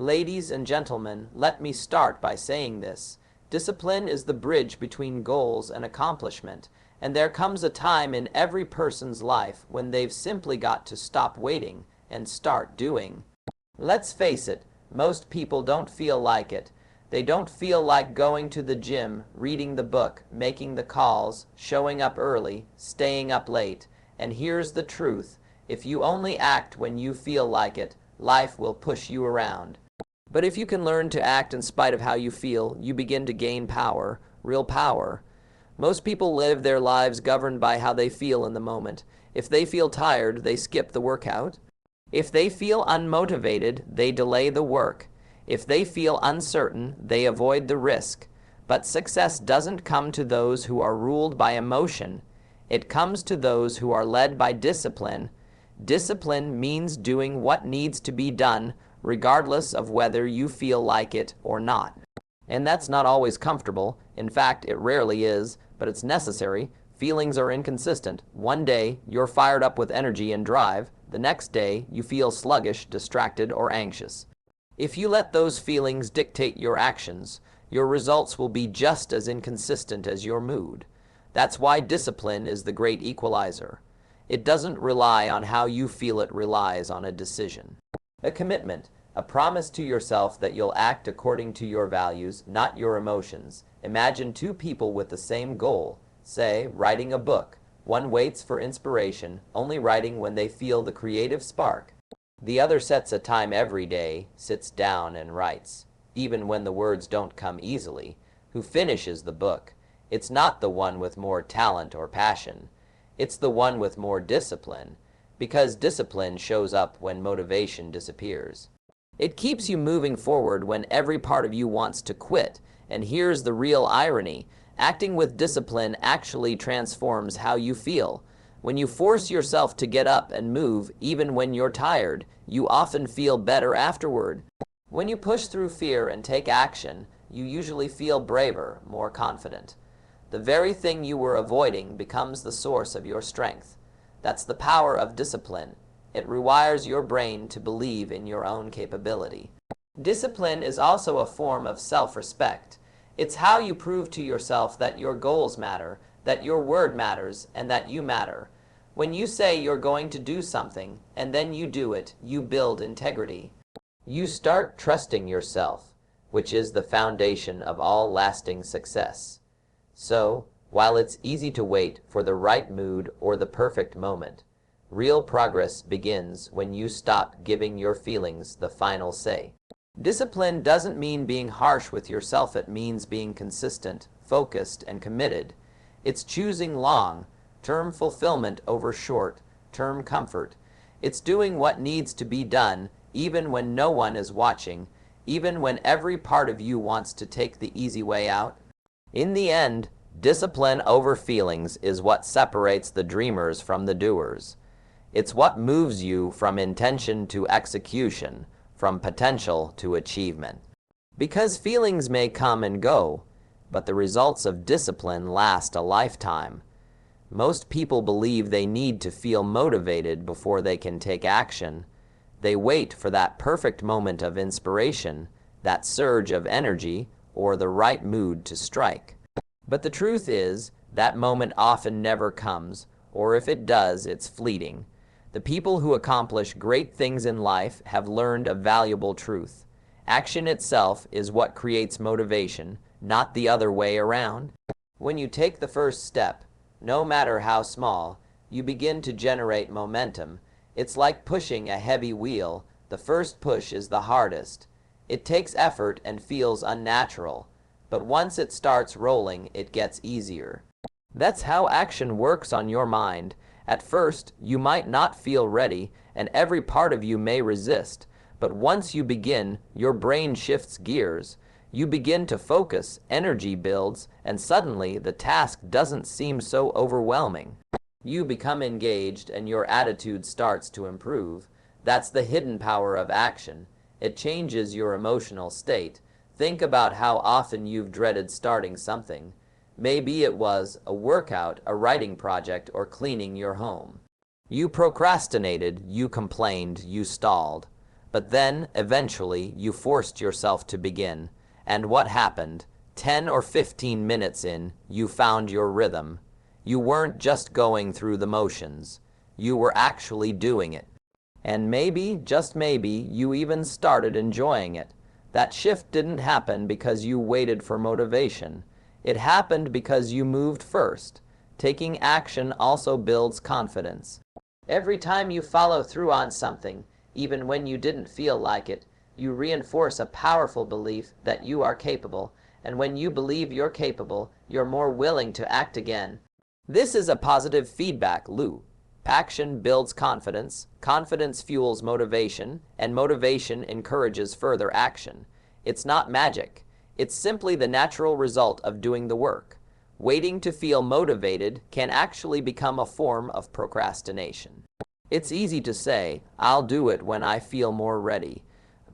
Ladies and gentlemen, let me start by saying this. Discipline is the bridge between goals and accomplishment, and there comes a time in every person's life when they've simply got to stop waiting and start doing. Let's face it, most people don't feel like it. They don't feel like going to the gym, reading the book, making the calls, showing up early, staying up late. And here's the truth. If you only act when you feel like it, life will push you around. But if you can learn to act in spite of how you feel, you begin to gain power, real power. Most people live their lives governed by how they feel in the moment. If they feel tired, they skip the workout. If they feel unmotivated, they delay the work. If they feel uncertain, they avoid the risk. But success doesn't come to those who are ruled by emotion. It comes to those who are led by discipline. Discipline means doing what needs to be done, regardless of whether you feel like it or not. And that's not always comfortable. In fact, it rarely is, but it's necessary. Feelings are inconsistent. One day, you're fired up with energy and drive. The next day, you feel sluggish, distracted, or anxious. If you let those feelings dictate your actions, your results will be just as inconsistent as your mood. That's why discipline is the great equalizer. It doesn't rely on how you feel, it relies on a decision. A commitment, a promise to yourself that you'll act according to your values, not your emotions. Imagine two people with the same goal, say, writing a book. One waits for inspiration, only writing when they feel the creative spark. The other sets a time every day, sits down and writes, even when the words don't come easily. Who finishes the book? It's not the one with more talent or passion. It's the one with more discipline, because discipline shows up when motivation disappears. It keeps you moving forward when every part of you wants to quit. And here's the real irony. Acting with discipline actually transforms how you feel. When you force yourself to get up and move, even when you're tired, you often feel better afterward. When you push through fear and take action, you usually feel braver, more confident. The very thing you were avoiding becomes the source of your strength. That's the power of discipline. It rewires your brain to believe in your own capability. Discipline is also a form of self-respect. It's how you prove to yourself that your goals matter, that your word matters, and that you matter. When you say you're going to do something, and then you do it, you build integrity. You start trusting yourself, which is the foundation of all lasting success. So, while it's easy to wait for the right mood or the perfect moment, real progress begins when you stop giving your feelings the final say. Discipline doesn't mean being harsh with yourself. It means being consistent, focused, and committed. It's choosing long-term fulfillment over short-term comfort. It's doing what needs to be done, even when no one is watching, even when every part of you wants to take the easy way out. In the end, discipline over feelings is what separates the dreamers from the doers. It's what moves you from intention to execution, from potential to achievement. Because feelings may come and go, but the results of discipline last a lifetime. Most people believe they need to feel motivated before they can take action. They wait for that perfect moment of inspiration, that surge of energy, or the right mood to strike. But the truth is, that moment often never comes, or if it does, it's fleeting. The people who accomplish great things in life have learned a valuable truth. Action itself is what creates motivation, not the other way around. When you take the first step, no matter how small, you begin to generate momentum. It's like pushing a heavy wheel. The first push is the hardest. It takes effort and feels unnatural, but once it starts rolling, it gets easier. That's how action works on your mind. At first, you might not feel ready, and every part of you may resist. But once you begin, your brain shifts gears. You begin to focus, energy builds, and suddenly the task doesn't seem so overwhelming. You become engaged, and your attitude starts to improve. That's the hidden power of action. It changes your emotional state. Think about how often you've dreaded starting something. Maybe it was a workout, a writing project, or cleaning your home. You procrastinated, you complained, you stalled. But then, eventually, you forced yourself to begin. And what happened? 10 or 15 minutes in, you found your rhythm. You weren't just going through the motions. You were actually doing it. And maybe, just maybe, you even started enjoying it. That shift didn't happen because you waited for motivation. It happened because you moved first. Taking action also builds confidence. Every time you follow through on something, even when you didn't feel like it, you reinforce a powerful belief that you are capable. And when you believe you're capable, you're more willing to act again. This is a positive feedback loop. Action builds confidence, confidence fuels motivation, and motivation encourages further action. It's not magic. It's simply the natural result of doing the work. Waiting to feel motivated can actually become a form of procrastination. It's easy to say, I'll do it when I feel more ready.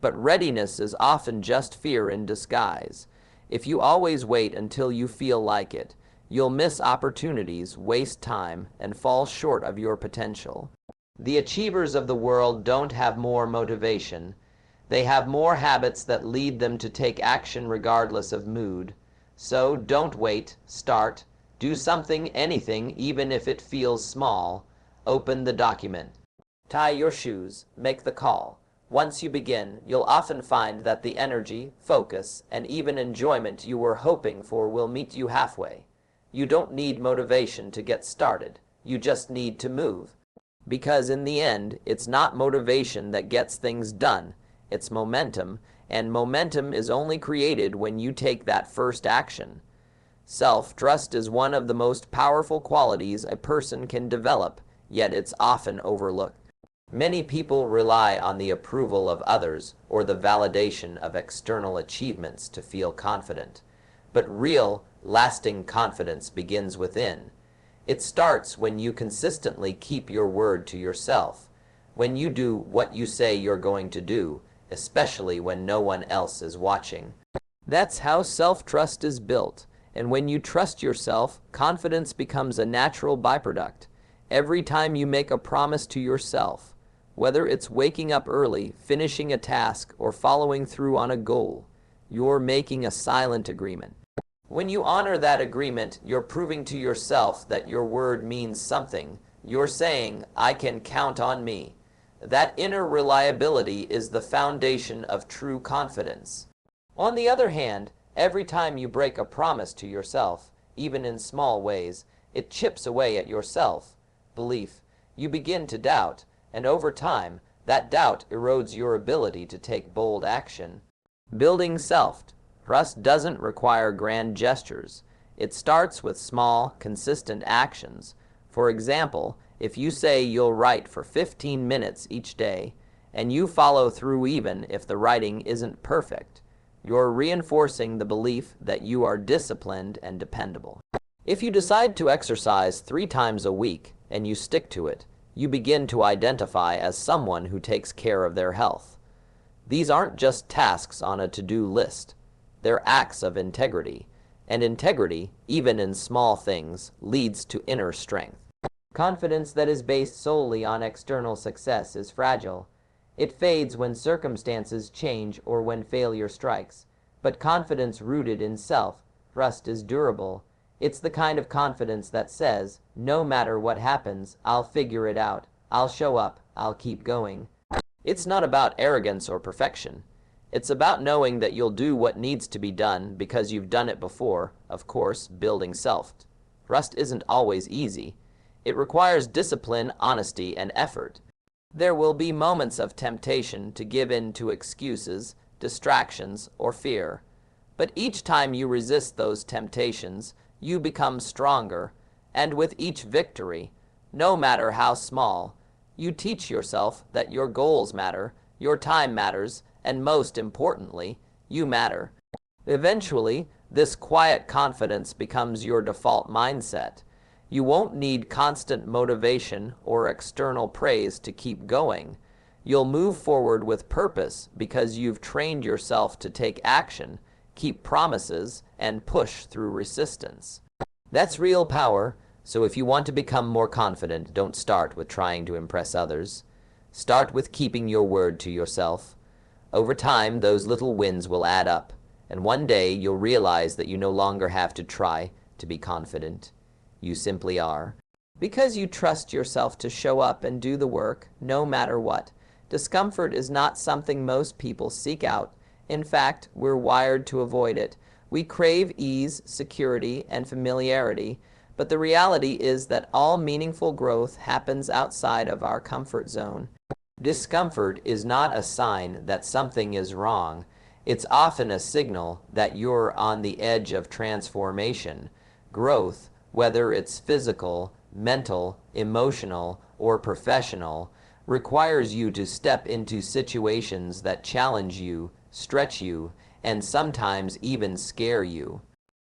But readiness is often just fear in disguise. If you always wait until you feel like it, you'll miss opportunities, waste time, and fall short of your potential. The achievers of the world don't have more motivation. They have more habits that lead them to take action regardless of mood. So don't wait, start. Do something, anything, even if it feels small. Open the document. Tie your shoes. Make the call. Once you begin, you'll often find that the energy, focus, and even enjoyment you were hoping for will meet you halfway. You don't need motivation to get started. You just need to move. Because in the end, it's not motivation that gets things done. It's momentum, and momentum is only created when you take that first action. Self-trust is one of the most powerful qualities a person can develop, yet it's often overlooked. Many people rely on the approval of others or the validation of external achievements to feel confident. But real, lasting confidence begins within. It starts when you consistently keep your word to yourself, when you do what you say you're going to do, especially when no one else is watching. That's how self-trust is built, and when you trust yourself, confidence becomes a natural byproduct. Every time you make a promise to yourself, whether it's waking up early, finishing a task, or following through on a goal, you're making a silent agreement. When you honor that agreement, you're proving to yourself that your word means something. You're saying, I can count on me. That inner reliability is the foundation of true confidence. On the other hand, every time you break a promise to yourself, even in small ways, it chips away at your self-belief. You begin to doubt, and over time, that doubt erodes your ability to take bold action. Building self-trust doesn't require grand gestures. It starts with small, consistent actions. For example, if you say you'll write for 15 minutes each day, and you follow through even if the writing isn't perfect, you're reinforcing the belief that you are disciplined and dependable. If you decide to exercise 3 times a week and you stick to it, you begin to identify as someone who takes care of their health. These aren't just tasks on a to-do list. They're acts of integrity, and integrity, even in small things, leads to inner strength. Confidence that is based solely on external success is fragile. It fades when circumstances change or when failure strikes. But confidence rooted in self-trust is durable. It's the kind of confidence that says, no matter what happens, I'll figure it out. I'll show up. I'll keep going. It's not about arrogance or perfection. It's about knowing that you'll do what needs to be done because you've done it before. Of course, building self-trust isn't always easy. It requires discipline, honesty, and effort. There will be moments of temptation to give in to excuses, distractions, or fear. But each time you resist those temptations, you become stronger, and with each victory, no matter how small, you teach yourself that your goals matter, your time matters, and most importantly, you matter. Eventually, this quiet confidence becomes your default mindset. You won't need constant motivation or external praise to keep going. You'll move forward with purpose because you've trained yourself to take action, keep promises, and push through resistance. That's real power, so if you want to become more confident, don't start with trying to impress others. Start with keeping your word to yourself. Over time, those little wins will add up, and one day you'll realize that you no longer have to try to be confident. You simply are. Because you trust yourself to show up and do the work, no matter what. Discomfort is not something most people seek out. In fact, we're wired to avoid it. We crave ease, security, and familiarity, but the reality is that all meaningful growth happens outside of our comfort zone. Discomfort is not a sign that something is wrong. It's often a signal that you're on the edge of transformation. Growth, whether it's physical, mental, emotional, or professional, requires you to step into situations that challenge you, stretch you, and sometimes even scare you.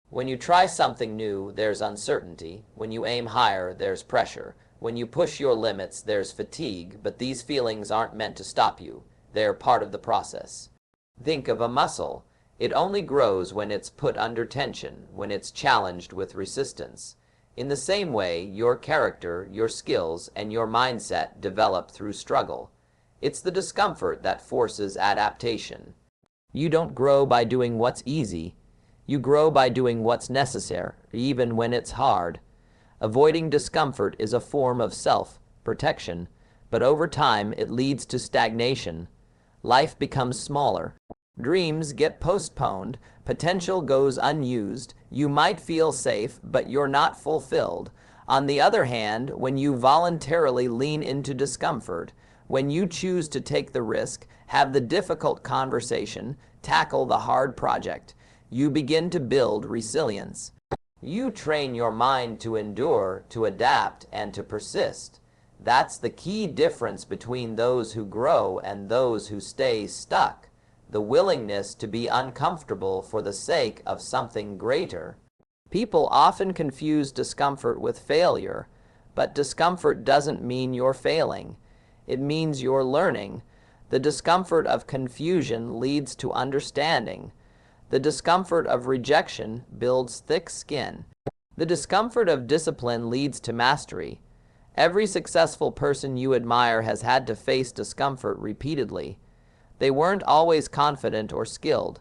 When you try something new, there's uncertainty. When you aim higher, there's pressure. When you push your limits, there's fatigue, but these feelings aren't meant to stop you. They're part of the process. Think of a muscle. It only grows when it's put under tension, when it's challenged with resistance. In the same way, your character, your skills, and your mindset develop through struggle. It's the discomfort that forces adaptation. You don't grow by doing what's easy. You grow by doing what's necessary, even when it's hard. Avoiding discomfort is a form of self-protection, but over time it leads to stagnation. Life becomes smaller. Dreams get postponed. Potential goes unused. You might feel safe, but you're not fulfilled. On the other hand, when you voluntarily lean into discomfort, when you choose to take the risk, have the difficult conversation, tackle the hard project, you begin to build resilience. You train your mind to endure, to adapt, and to persist. That's the key difference between those who grow and those who stay stuck. The willingness to be uncomfortable for the sake of something greater. People often confuse discomfort with failure, but discomfort doesn't mean you're failing. It means you're learning. The discomfort of confusion leads to understanding. The discomfort of rejection builds thick skin. The discomfort of discipline leads to mastery. Every successful person you admire has had to face discomfort repeatedly. They weren't always confident or skilled.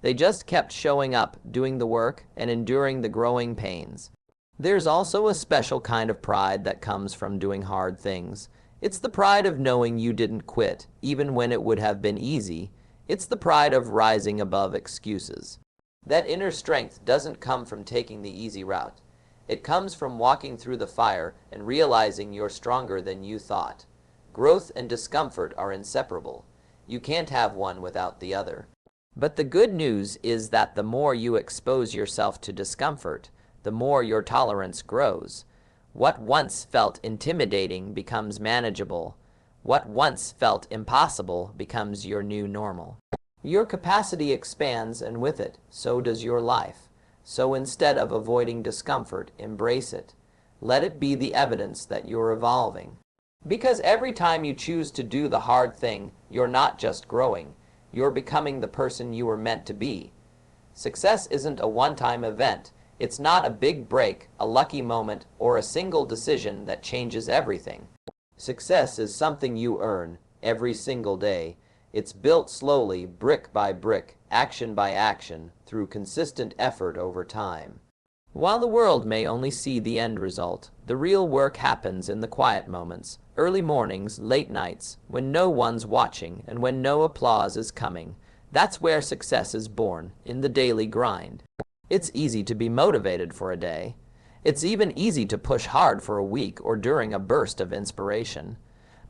They just kept showing up, doing the work, and enduring the growing pains. There's also a special kind of pride that comes from doing hard things. It's the pride of knowing you didn't quit, even when it would have been easy. It's the pride of rising above excuses. That inner strength doesn't come from taking the easy route. It comes from walking through the fire and realizing you're stronger than you thought. Growth and discomfort are inseparable. You can't have one without the other. But the good news is that the more you expose yourself to discomfort, the more your tolerance grows. What once felt intimidating becomes manageable. What once felt impossible becomes your new normal. Your capacity expands, and with it, so does your life. So instead of avoiding discomfort, embrace it. Let it be the evidence that you're evolving. Because every time you choose to do the hard thing, you're not just growing. You're becoming the person you were meant to be. Success isn't a one-time event. It's not a big break, a lucky moment, or a single decision that changes everything. Success is something you earn every single day. It's built slowly, brick by brick, action by action, through consistent effort over time. While the world may only see the end result, the real work happens in the quiet moments, early mornings, late nights, when no one's watching and when no applause is coming. That's where success is born, in the daily grind. It's easy to be motivated for a day. It's even easy to push hard for a week or during a burst of inspiration.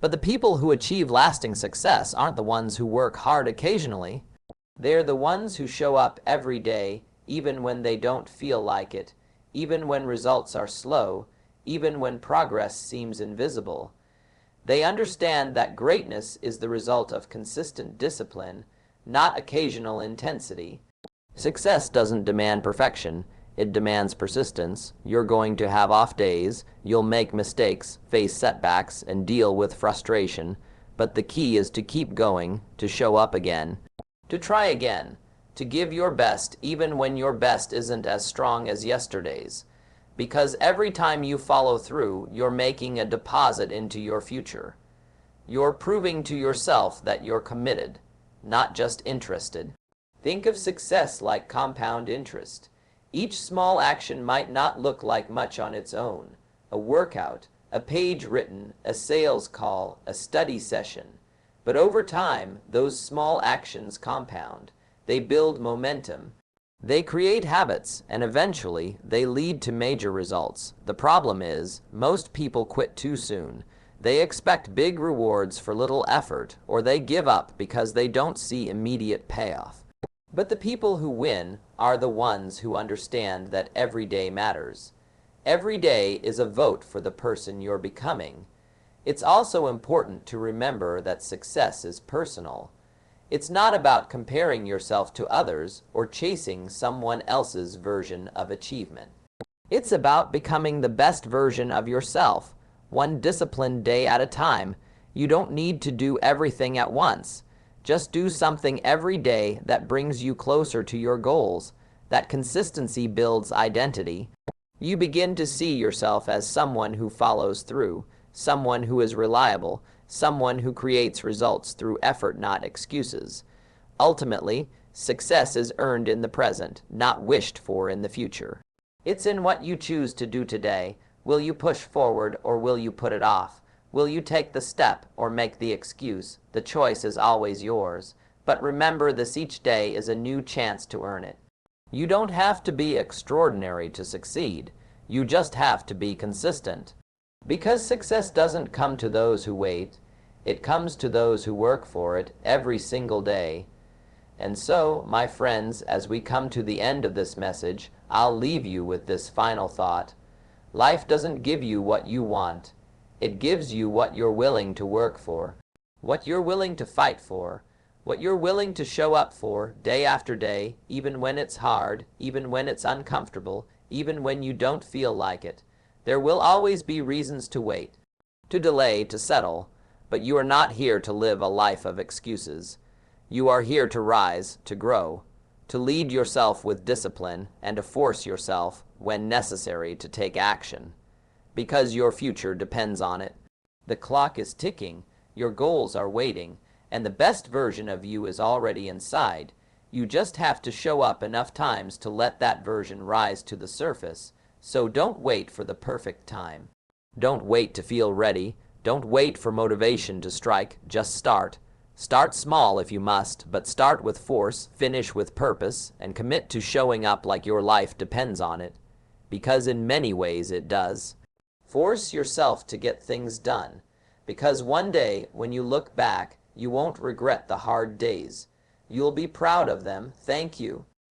But the people who achieve lasting success aren't the ones who work hard occasionally. They're the ones who show up every day, even when they don't feel like it, even when results are slow, even when progress seems invisible. They understand that greatness is the result of consistent discipline, not occasional intensity. Success doesn't demand perfection. It demands persistence. You're going to have off days. You'll make mistakes, face setbacks, and deal with frustration. But the key is to keep going, to show up again, to try again, to give your best even when your best isn't as strong as yesterday's. Because every time you follow through, you're making a deposit into your future. You're proving to yourself that you're committed, not just interested. Think of success like compound interest. Each small action might not look like much on its own. A workout, a page written, a sales call, a study session. But over time, those small actions compound. They build momentum. They create habits, and eventually, they lead to major results. The problem is, most people quit too soon. They expect big rewards for little effort, or they give up because they don't see immediate payoff. But the people who win are the ones who understand that every day matters. Every day is a vote for the person you're becoming. It's also important to remember that success is personal. It's not about comparing yourself to others or chasing someone else's version of achievement. It's about becoming the best version of yourself, one disciplined day at a time. You don't need to do everything at once. Just do something every day that brings you closer to your goals. That consistency builds identity. You begin to see yourself as someone who follows through, someone who is reliable, someone who creates results through effort, not excuses. Ultimately, success is earned in the present, not wished for in the future. It's in what you choose to do today. Will you push forward or will you put it off? Will you take the step or make the excuse? The choice is always yours. But remember this: each day is a new chance to earn it. You don't have to be extraordinary to succeed. You just have to be consistent. Because success doesn't come to those who wait. It comes to those who work for it every single day. And so, my friends, as we come to the end of this message, I'll leave you with this final thought. Life doesn't give you what you want. It gives you what you're willing to work for, what you're willing to fight for, what you're willing to show up for day after day, even when it's hard, even when it's uncomfortable, even when you don't feel like it. There will always be reasons to wait, to delay, to settle, but you are not here to live a life of excuses. You are here to rise, to grow, to lead yourself with discipline, and to force yourself, when necessary, to take action. Because your future depends on it. The clock is ticking, your goals are waiting, and the best version of you is already inside. You just have to show up enough times to let that version rise to the surface. So don't wait for the perfect time. Don't wait to feel ready. Don't wait for motivation to strike. Just start. Start small if you must, but start with force, finish with purpose, and commit to showing up like your life depends on it. Because in many ways it does. Force yourself to get things done, because one day when you look back, you won't regret the hard days. You'll be proud of them. Thank you.